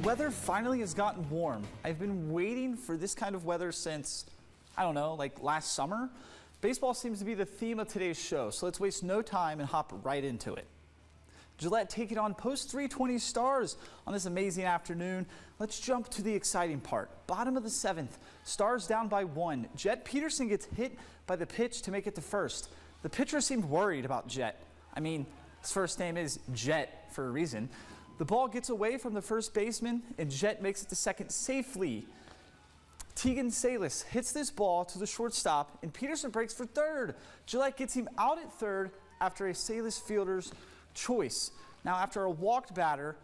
weather finally has gotten warm. I've been waiting for this kind of weather since, I don't know, like last summer. Baseball seems to be the theme of today's show, so let's waste no time and hop right into it. Gillette taking on post 320 Stars on this amazing afternoon. Let's jump to the exciting part. Bottom of the 7th, Stars down by 1. Jet Peterson gets hit by the pitch to make it to first. The pitcher seemed worried about Jet. I mean, his first name is Jet for a reason. The ball gets away from the first baseman, and Jet makes it to second safely. Tegan Salas hits this ball to the shortstop, and Peterson breaks for third. Gillette gets him out at third after a Salas fielder's choice. Now, after a walked batter,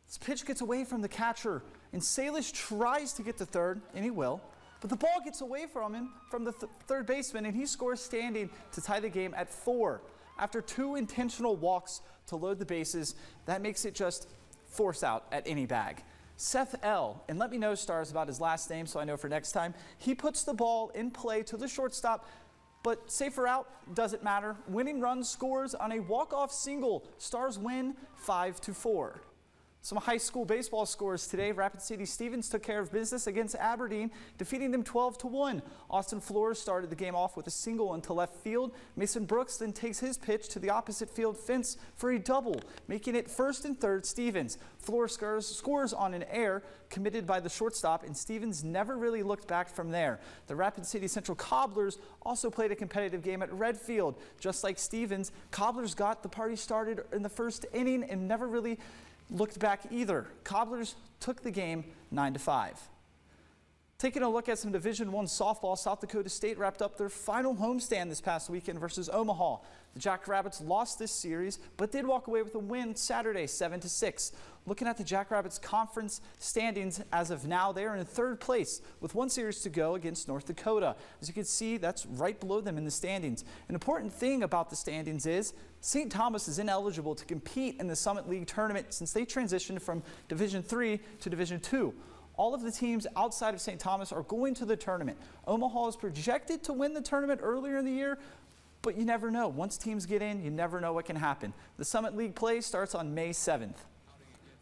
this pitch gets away from the catcher, and Salas tries to get to third, and he will. But the ball gets away from him, from the third baseman, and he scores standing to tie the game at 4. After 2 intentional walks to load the bases, that makes it just force out at any bag. Seth L., and let me know, Stars, about his last name so I know for next time. He puts the ball in play to the shortstop, but safer out, doesn't matter. Winning run scores on a walk-off single. Stars win 5-4. Some high school baseball scores today. Rapid City Stevens took care of business against Aberdeen, defeating them 12-1. Austin Flores started the game off with a single into left field. Mason Brooks then takes his pitch to the opposite field fence for a double, making it first and third Stevens. Flores scores on an error committed by the shortstop, and Stevens never really looked back from there. The Rapid City Central Cobblers also played a competitive game at Redfield. Just like Stevens, Cobblers got the party started in the first inning and never really looked back either. Cobblers took the game 9-5. Taking a look at some Division I softball, South Dakota State wrapped up their final homestand this past weekend versus Omaha. The Jackrabbits lost this series, but did walk away with a win Saturday, 7-6. Looking at the Jackrabbits conference standings as of now, they are in third place with 1 series to go against North Dakota. As you can see, that's right below them in the standings. An important thing about the standings is St. Thomas is ineligible to compete in the Summit League tournament since they transitioned from Division III to Division II. All of the teams outside of St. Thomas are going to the tournament. Omaha is projected to win the tournament earlier in the year, but you never know. Once teams get in, you never know what can happen. The Summit League play starts on May 7th.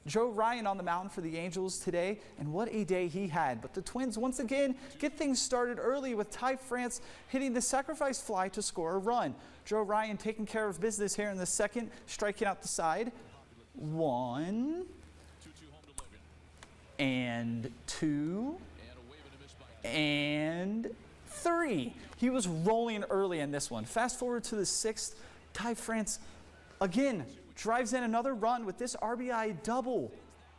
Joe Ryan on the mound for the Angels today, and what a day he had. But the Twins once again get things started early with Ty France hitting the sacrifice fly to score a run. Joe Ryan taking care of business here in the second, striking out the side. 1 and 2 and 3. He was rolling early in this one. Fast forward to the 6th, Ty France again drives in another run with this RBI double.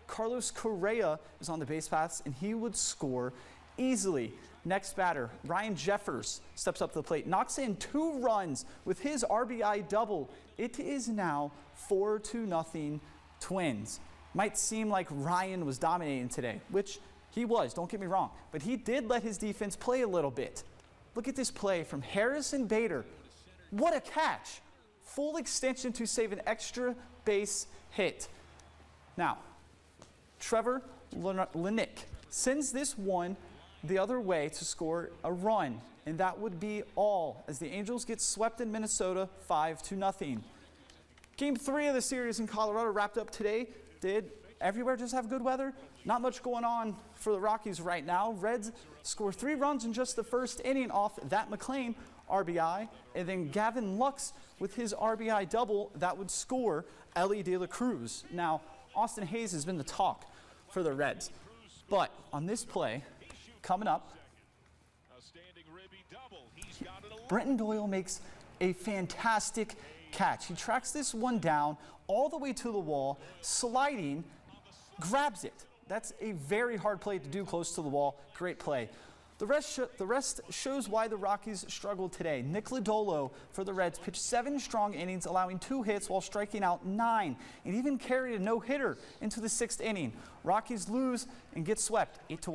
Carlos Correa is on the base paths, and he would score easily. Next batter, Ryan Jeffers steps up to the plate, knocks in 2 runs with his RBI double. It is now 4-0 Twins. Might seem like Ryan was dominating today, which he was, don't get me wrong, but he did let his defense play a little bit. Look at this play from Harrison Bader. What a catch! Full extension to save an extra base hit. Now, Trevor Lenick sends this one the other way to score a run, and that would be all as the Angels get swept in Minnesota 5-0. Game 3 of the series in Colorado wrapped up today. Did everywhere just have good weather? Not much going on for the Rockies right now. Reds score 3 runs in just the first inning off that McLean RBI, and then Gavin Lux with his RBI double that would score Ellie De La Cruz. Now, Austin Hayes has been the talk for the Reds, but on this play coming up, Brenton Doyle makes a fantastic catch. He tracks this one down all the way to the wall, sliding, grabs it. That's a very hard play to do close to the wall. Great play. The rest shows why the Rockies struggled today. Nick Lodolo for the Reds pitched 7 strong innings, allowing 2 hits while striking out 9, and even carried a no-hitter into the 6th inning. Rockies lose and get swept 8-1.